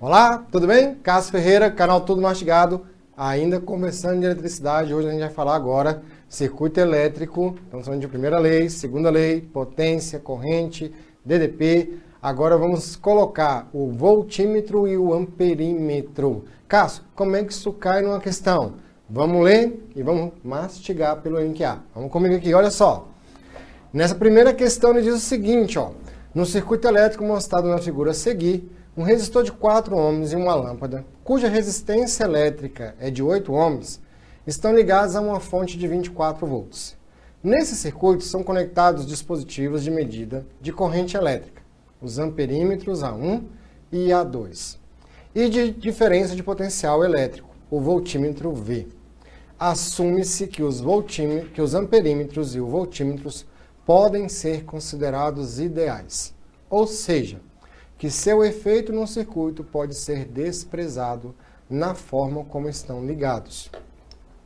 Olá, tudo bem? Cássio Ferreira, canal Tudo Mastigado, ainda conversando de eletricidade. Hoje a gente vai falar agora circuito elétrico. Estamos falando de primeira lei, segunda lei, potência, corrente, DDP. Agora vamos colocar o voltímetro e o amperímetro. Cássio, como é que isso cai numa questão? Vamos ler e vamos mastigar pelo link A. Vamos comigo aqui, olha só. Nessa primeira questão ele diz o seguinte, ó. No circuito elétrico mostrado na figura a seguir, um resistor de 4 ohms e uma lâmpada, cuja resistência elétrica é de 8 ohms, estão ligados a uma fonte de 24 volts. Nesse circuito são conectados dispositivos de medida de corrente elétrica, os amperímetros A1 e A2, e de diferença de potencial elétrico, o voltímetro V. Assume-se que os amperímetros e os voltímetros podem ser considerados ideais, ou seja, que seu efeito no circuito pode ser desprezado na forma como estão ligados.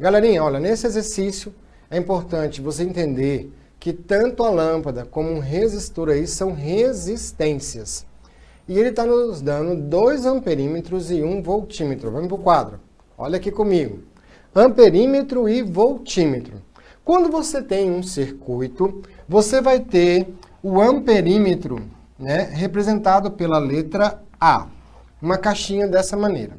Galerinha, olha, nesse exercício é importante você entender que tanto a lâmpada como um resistor aí são resistências. E ele está nos dando 2 amperímetros e 1 voltímetro. Vamos para o quadro. Olha aqui comigo. Amperímetro e voltímetro. Quando você tem um circuito, você vai ter o amperímetro, né, representado pela letra A, uma caixinha dessa maneira.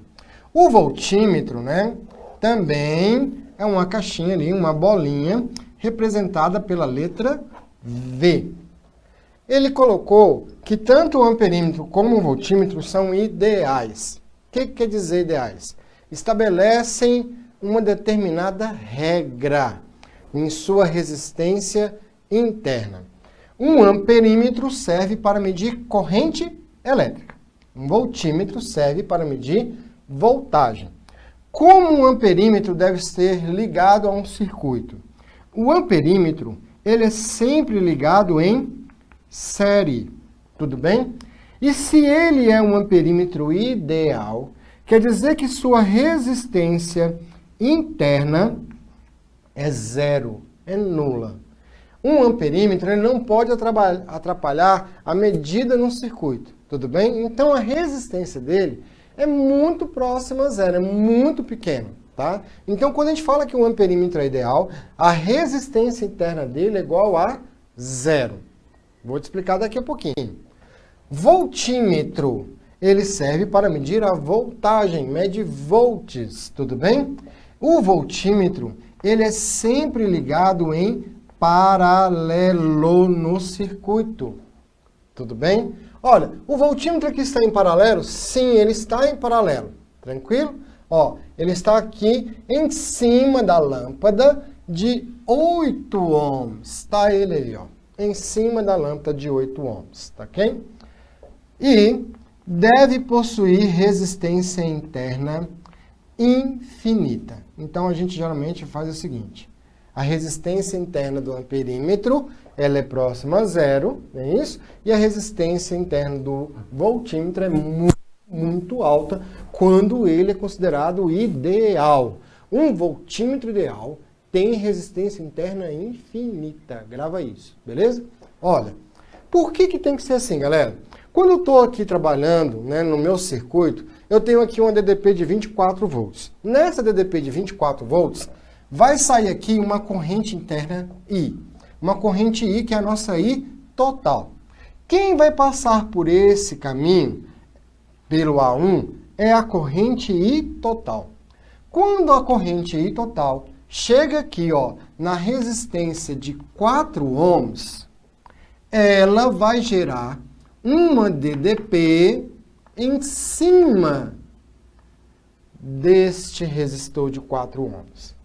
O voltímetro, né, também é uma caixinha ali, uma bolinha, representada pela letra V. Ele colocou que tanto o amperímetro como o voltímetro são ideais. O que quer dizer ideais? Estabelecem uma determinada regra em sua resistência interna. Um amperímetro serve para medir corrente elétrica. Um voltímetro serve para medir voltagem. Como um amperímetro deve ser ligado a um circuito? O amperímetro, ele é sempre ligado em série, tudo bem? E se ele é um amperímetro ideal, quer dizer que sua resistência interna é zero, é nula. Um amperímetro ele não pode atrapalhar a medida no circuito, tudo bem? Então a resistência dele é muito próxima a zero, é muito pequena, tá? Então quando a gente fala que um amperímetro é ideal, a resistência interna dele é igual a zero. Vou te explicar daqui a pouquinho. Voltímetro, ele serve para medir a voltagem, mede volts, tudo bem? O voltímetro, ele é sempre ligado em paralelo no circuito. Tudo bem? Olha, o voltímetro aqui está em paralelo? Sim, ele está em paralelo. Tranquilo? Ó, ele está aqui em cima da lâmpada de 8 ohms. Está ele aí, ó. Em cima da lâmpada de 8 ohms. Tá ok? E deve possuir resistência interna infinita. Então, a gente geralmente faz o seguinte. A resistência interna do amperímetro, ela é próxima a zero, não é isso? E a resistência interna do voltímetro é muito alta quando ele é considerado ideal. Um voltímetro ideal tem resistência interna infinita. Grava isso, beleza? Olha, por que tem que ser assim, galera? Quando eu estou aqui trabalhando, né, no meu circuito, eu tenho aqui uma DDP de 24 volts. Nessa DDP de 24 volts, vai sair aqui uma corrente interna I. Uma corrente I que é a nossa I total. Quem vai passar por esse caminho, pelo A1, é a corrente I total. Quando a corrente I total chega aqui, ó, na resistência de 4 ohms, ela vai gerar uma DDP em cima deste resistor de 4 ohms.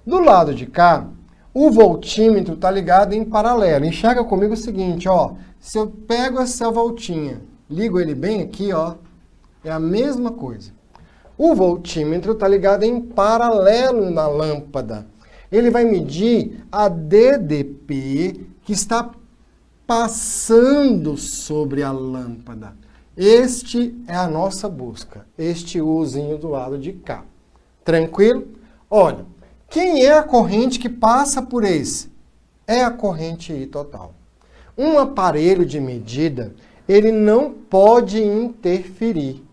Do lado de cá, o voltímetro está ligado em paralelo. Enxerga comigo o seguinte, ó. Se eu pego essa voltinha, ligo ele bem aqui, ó, é a mesma coisa. O voltímetro está ligado em paralelo na lâmpada. Ele vai medir a DDP que está passando sobre a lâmpada. Este é a nossa busca. Este Uzinho do lado de cá. Tranquilo? Olha. Quem é a corrente que passa por esse? É a corrente I total. Um aparelho de medida, ele não pode interferir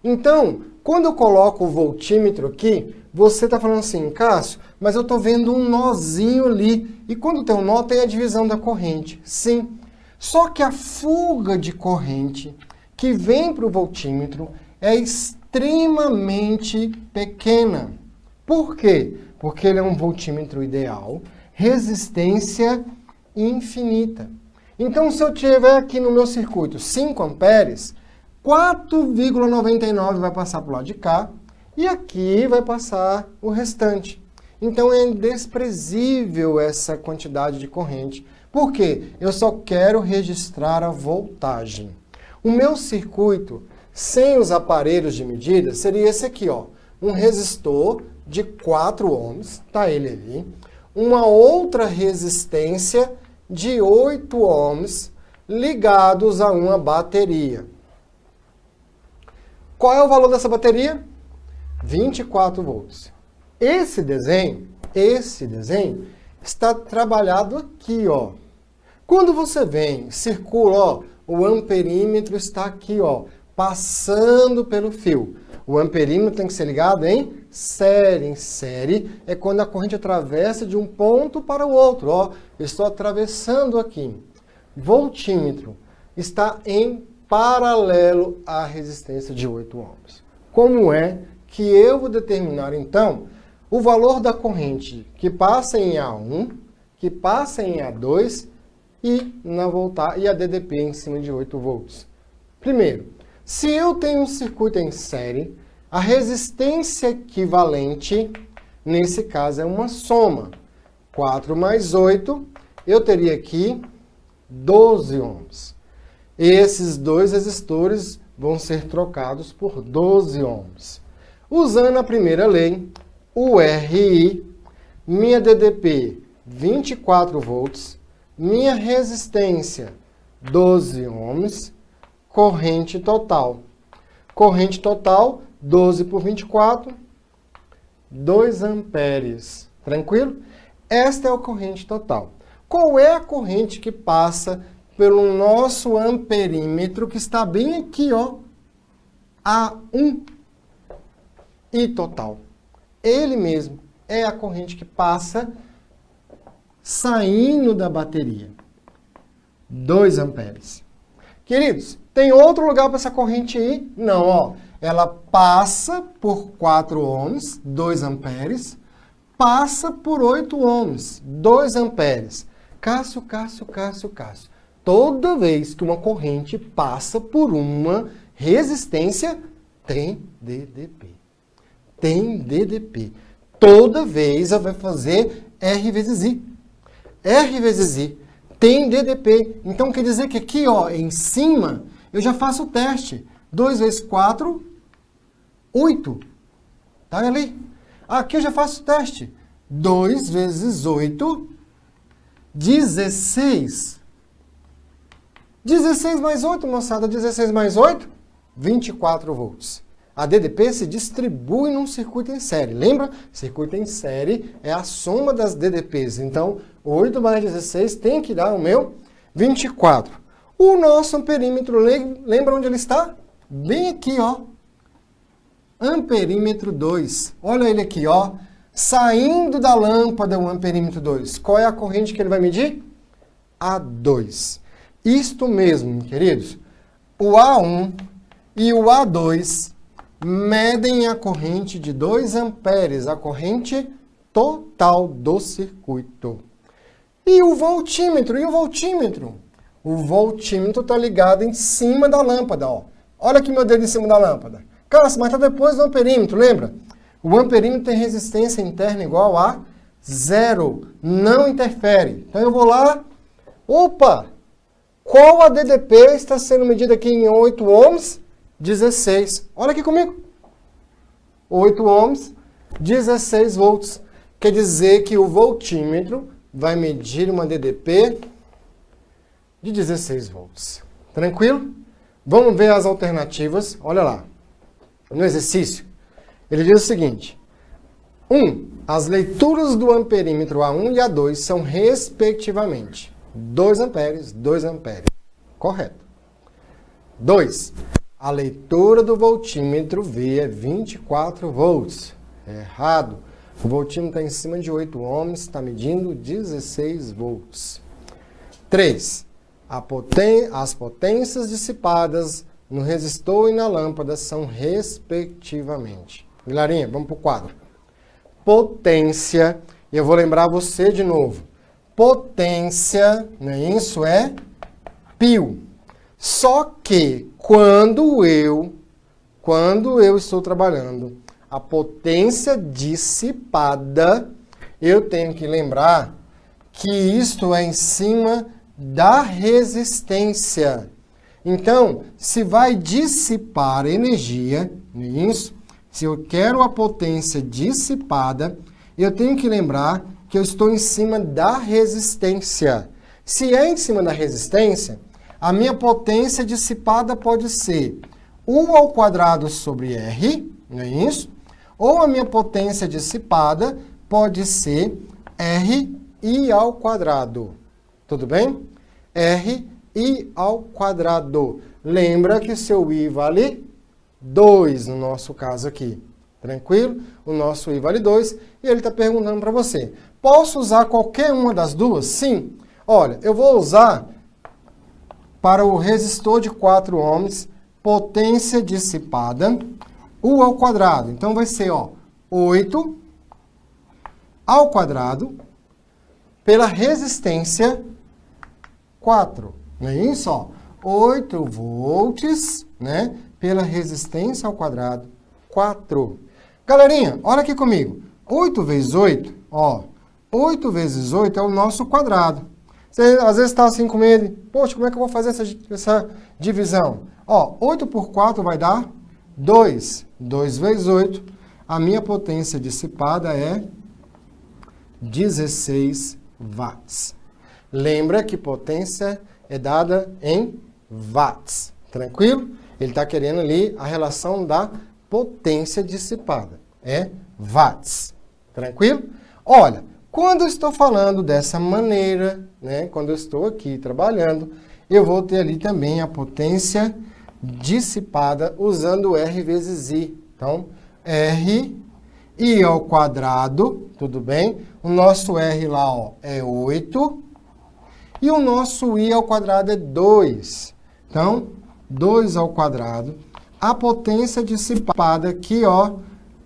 Então, quando eu coloco o voltímetro aqui, você está falando assim, Cássio, mas eu estou vendo um nozinho ali. E quando tem um nó, tem a divisão da corrente. Sim. Só que a fuga de corrente que vem para o voltímetro é extremamente pequena. Por quê? Porque ele é um voltímetro ideal, resistência infinita. Então, se eu tiver aqui no meu circuito 5 amperes, 4,99 vai passar para o lado de cá e aqui vai passar o restante. Então, é desprezível essa quantidade de corrente. Por quê? Eu só quero registrar a voltagem. O meu circuito, sem os aparelhos de medida, seria esse aqui, ó. Um resistor de 4 ohms, tá ele ali. Uma outra resistência de 8 ohms ligados a uma bateria. Qual é o valor dessa bateria? 24 volts. Esse desenho está trabalhado aqui, ó. Quando você vem, circula, ó, o amperímetro está aqui, ó, passando pelo fio. O amperímetro tem que ser ligado em série. Em série é quando a corrente atravessa de um ponto para o outro. Ó, eu estou atravessando aqui. Voltímetro está em paralelo à resistência de 8 ohms. Como é que eu vou determinar, então, o valor da corrente que passa em A1, que passa em A2 e a DDP em cima de 8 volts? Primeiro, se eu tenho um circuito em série, a resistência equivalente, nesse caso, é uma soma. 4 mais 8, eu teria aqui 12 ohms. Esses dois resistores vão ser trocados por 12 ohms. Usando a primeira lei, o RI, minha DDP 24 volts, minha resistência 12 ohms, corrente total. Corrente total, 12 por 24, 2 amperes. Tranquilo? Esta é a corrente total. Qual é a corrente que passa pelo nosso amperímetro, que está bem aqui, ó, A1 e total? Ele mesmo é a corrente que passa saindo da bateria. 2 amperes. Queridos, tem outro lugar para essa corrente ir? Não, ó. Ela passa por 4 ohms, 2 amperes, passa por 8 ohms, 2 amperes. Cássio. Toda vez que uma corrente passa por uma resistência, tem DDP. Tem DDP. Toda vez eu vou fazer R vezes I. R vezes I tem DDP. Então quer dizer que aqui, ó, em cima, eu já faço o teste. 2 vezes 4, 8. Tá ali? Aqui eu já faço o teste. 2 vezes 8, 16. 16 mais 8, moçada. 16 mais 8, 24 volts. A DDP se distribui num circuito em série. Lembra? Circuito em série é a soma das DDPs. Então, 8 mais 16 tem que dar o meu 24. O nosso amperímetro, lembra onde ele está? Bem aqui, ó. Amperímetro 2. Olha ele aqui, ó. Saindo da lâmpada o amperímetro 2. Qual é a corrente que ele vai medir? A2. Isto mesmo, queridos. O A1 e o A2 medem a corrente de 2 amperes, a corrente total do circuito. E o voltímetro? O voltímetro está ligado em cima da lâmpada, ó. Olha aqui meu dedo em cima da lâmpada. Cássio, mas está depois do amperímetro, lembra? O amperímetro tem resistência interna igual a 0. Não interfere. Então eu vou lá. Opa! Qual a DDP está sendo medida aqui em 8 ohms? 16. Olha aqui comigo. 8 ohms, 16 volts. Quer dizer que o voltímetro vai medir uma DDP de 16 volts. Tranquilo? Vamos ver as alternativas. Olha lá. No exercício, ele diz o seguinte. 1. As leituras do amperímetro A1 e A2 são, respectivamente, 2 amperes, 2 amperes. Correto. 2. A leitura do voltímetro V é 24 volts. É errado. O voltímetro está em cima de 8 ohms, está medindo 16 volts. 3. As potências dissipadas no resistor e na lâmpada são respectivamente. Galerinha, vamos para o quadro. Potência, e eu vou lembrar você de novo. Potência, não é isso? É π. Só que quando eu estou trabalhando a potência dissipada, eu tenho que lembrar que isto é em cima da resistência. Então, se vai dissipar energia, não é isso? Se eu quero a potência dissipada, eu tenho que lembrar que eu estou em cima da resistência. Se é em cima da resistência, a minha potência dissipada pode ser U ao quadrado sobre R, não é isso? Ou a minha potência dissipada pode ser RI ao quadrado. Tudo bem? RI ao quadrado. Lembra que seu I vale 2 no nosso caso aqui. Tranquilo? O nosso I vale 2 e ele está perguntando para você. Posso usar qualquer uma das duas? Sim. Olha, eu vou usar para o resistor de 4 ohms, potência dissipada, U ao quadrado. Então, vai ser 8 ao quadrado pela resistência 4. Não é isso? 8 volts, né? Pela resistência ao quadrado 4. Galerinha, olha aqui comigo. 8 vezes 8, 8 vezes 8 é o nosso quadrado. Você às vezes está assim com medo. Poxa, como é que eu vou fazer essa divisão? 8 por 4 vai dar 2. 2 vezes 8. A minha potência dissipada é 16 watts. Lembra que potência é dada em watts. Tranquilo? Ele está querendo ali a relação da potência dissipada. É watts. Tranquilo? Olha, quando eu estou falando dessa maneira, né, quando eu estou aqui trabalhando, eu vou ter ali também a potência dissipada usando R vezes I. Então, R, I ao quadrado, tudo bem? O nosso R lá é 8 e o nosso I ao quadrado é 2. Então, 2 ao quadrado. A potência dissipada aqui,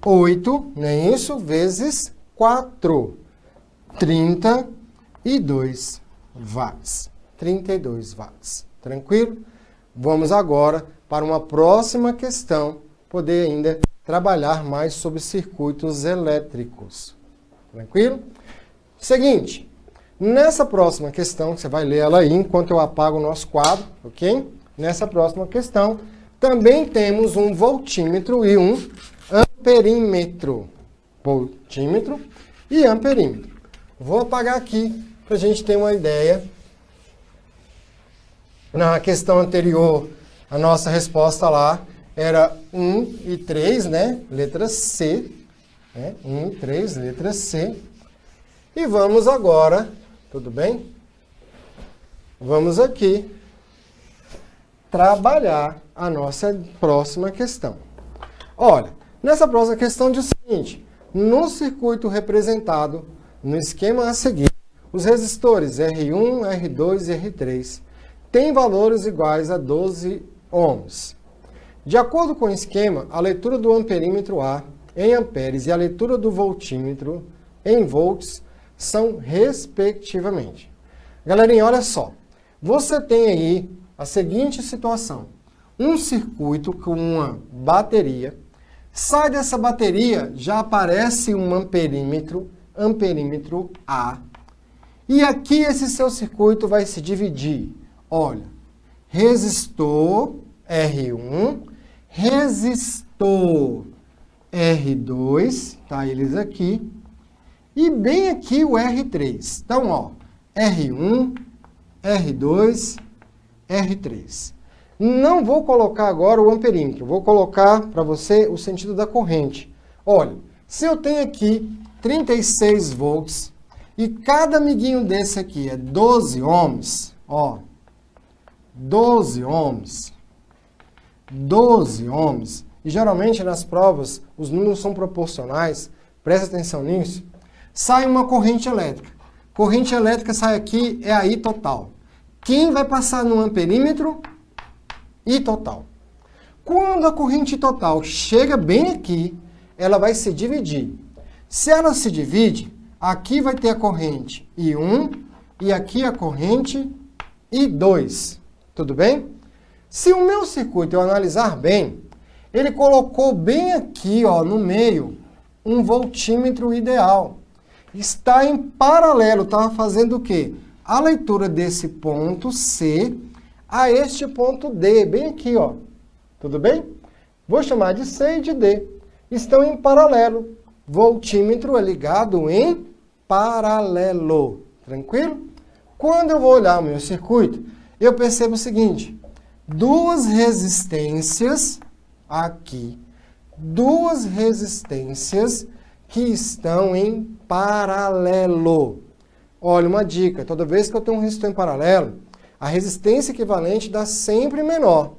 8, não é isso? Vezes 4. 32 watts. 32 watts. Tranquilo? Vamos agora para uma próxima questão, poder ainda trabalhar mais sobre circuitos elétricos. Tranquilo? Seguinte, nessa próxima questão, você vai ler ela aí enquanto eu apago o nosso quadro, ok? Nessa próxima questão, também temos um voltímetro e um amperímetro. Voltímetro e amperímetro. Vou apagar aqui para a gente ter uma ideia. Na questão anterior, a nossa resposta lá era 1 e 3, né? Letra C. Né? 1 e 3, letra C. E vamos agora, tudo bem? Vamos aqui trabalhar a nossa próxima questão. Olha, nessa próxima questão diz o seguinte: no circuito representado no esquema a seguir, os resistores R1, R2 e R3 têm valores iguais a 12 ohms. De acordo com o esquema, a leitura do amperímetro A em amperes e a leitura do voltímetro em volts são respectivamente. Galerinha, olha só. Você tem aí a seguinte situação. Um circuito com uma bateria. Sai dessa bateria, já aparece um amperímetro A. E aqui esse seu circuito vai se dividir. Olha, resistor R1, resistor R2, tá eles aqui. E bem aqui o R3. Então, R1, R2, R3. Não vou colocar agora o amperímetro, vou colocar para você o sentido da corrente. Olha, se eu tenho aqui 36 volts e cada amiguinho desse aqui é 12 ohms, 12 ohms. 12 ohms, e geralmente nas provas os números são proporcionais, presta atenção nisso, sai uma corrente elétrica. Corrente elétrica sai aqui, é a I total. Quem vai passar no amperímetro? I total. Quando a corrente total chega bem aqui, ela vai se dividir. Se ela se divide, aqui vai ter a corrente I1 e aqui a corrente I2. Tudo bem? Se o meu circuito eu analisar bem, ele colocou bem aqui, ó, no meio, um voltímetro ideal. Está em paralelo, está fazendo o quê? A leitura desse ponto C a este ponto D, bem aqui, ó. Tudo bem? Vou chamar de C e de D. Estão em paralelo. Voltímetro é ligado em paralelo. Tranquilo? Quando eu vou olhar o meu circuito, eu percebo o seguinte. Duas resistências aqui. Duas resistências que estão em paralelo. Olha, uma dica. Toda vez que eu tenho um resistor em paralelo, a resistência equivalente dá sempre menor.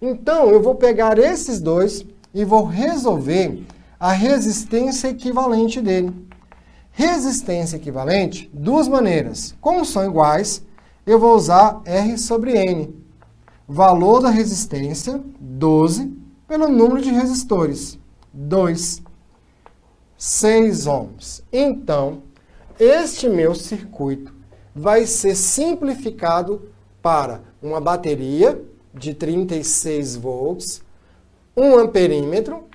Então, eu vou pegar esses dois e vou resolver a resistência equivalente dele. Resistência equivalente, duas maneiras. Como são iguais, eu vou usar R sobre N. Valor da resistência, 12, pelo número de resistores, 2. 6 ohms. Então, este meu circuito vai ser simplificado para uma bateria de 36 volts, um amperímetro,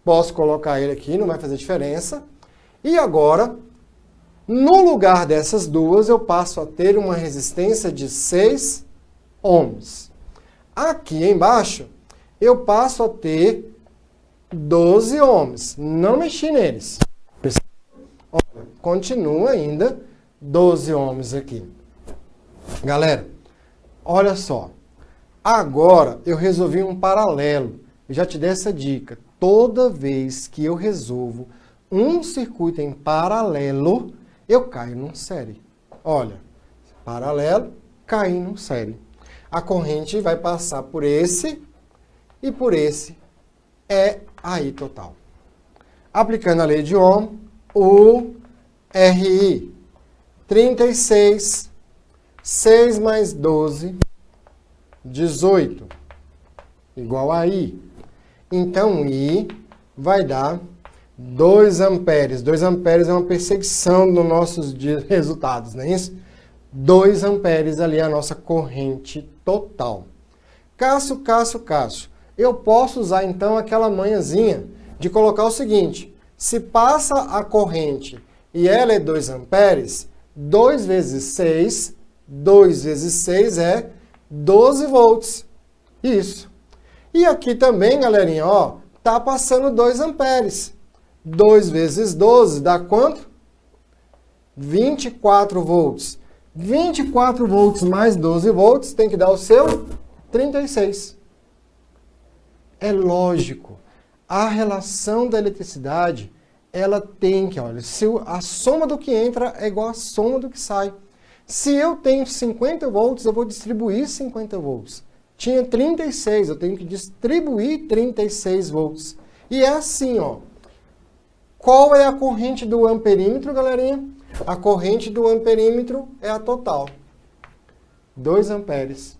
posso colocar ele aqui, não vai fazer diferença. E agora, no lugar dessas duas, eu passo a ter uma resistência de 6 ohms. Aqui embaixo, eu passo a ter 12 ohms. Não mexi neles. Olha, continua ainda 12 ohms aqui. Galera, olha só. Agora eu resolvi um paralelo. Eu já te dei essa dica. Toda vez que eu resolvo um circuito em paralelo, eu caio num série. Olha, paralelo, caí num série. A corrente vai passar por esse e por esse. É a I total. Aplicando a lei de Ohm, o RI 36, 6 mais 12, 18, igual a I. Então, I vai dar 2 amperes. 2 amperes é uma perseguição dos nossos resultados, não é isso? 2 amperes ali é a nossa corrente total. Cássio, eu posso usar então aquela manhãzinha de colocar o seguinte. Se passa a corrente e ela é 2 amperes, 2 vezes 6, 2 vezes 6 é 12 volts. Isso. E aqui também, galerinha, ó, tá passando 2 amperes. 2 vezes 12 dá quanto? 24 volts. 24 volts mais 12 volts tem que dar o seu 36. É lógico. A relação da eletricidade, ela tem que, olha, se a soma do que entra é igual à soma do que sai. Se eu tenho 50 volts, eu vou distribuir 50 volts. Tinha 36, eu tenho que distribuir 36 volts. E é assim, ó. Qual é a corrente do amperímetro, galerinha? A corrente do amperímetro é a total. 2 amperes.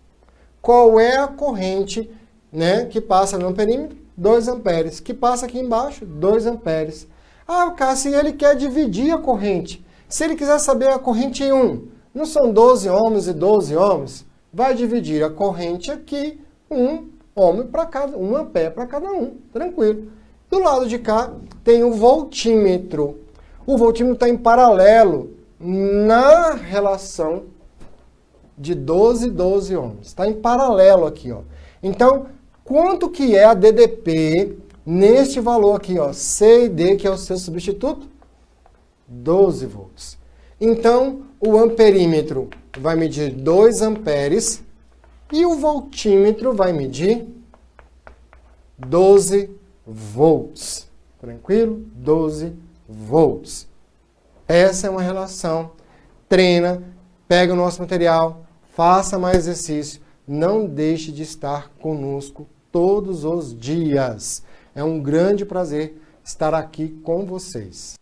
Qual é a corrente, né, que passa no amperímetro? 2 amperes. Que passa aqui embaixo? 2 amperes. Ah, o Cássio, ele quer dividir a corrente. Se ele quiser saber a corrente em 1, não são 12 ohms e 12 ohms? Vai dividir a corrente aqui, 1 ohm para cada, 1 ampere para cada um. Tranquilo. Do lado de cá tem o voltímetro. O voltímetro está em paralelo na relação de 12 ohms. Está em paralelo aqui, ó. Então, quanto que é a DDP neste valor aqui, ó, C e D, que é o seu substituto? 12 volts. Então, o amperímetro vai medir 2 amperes e o voltímetro vai medir 12 volts. Tranquilo? 12 volts. Essa é uma relação. Treina, pega o nosso material, faça mais exercício. Não deixe de estar conosco todos os dias. É um grande prazer estar aqui com vocês.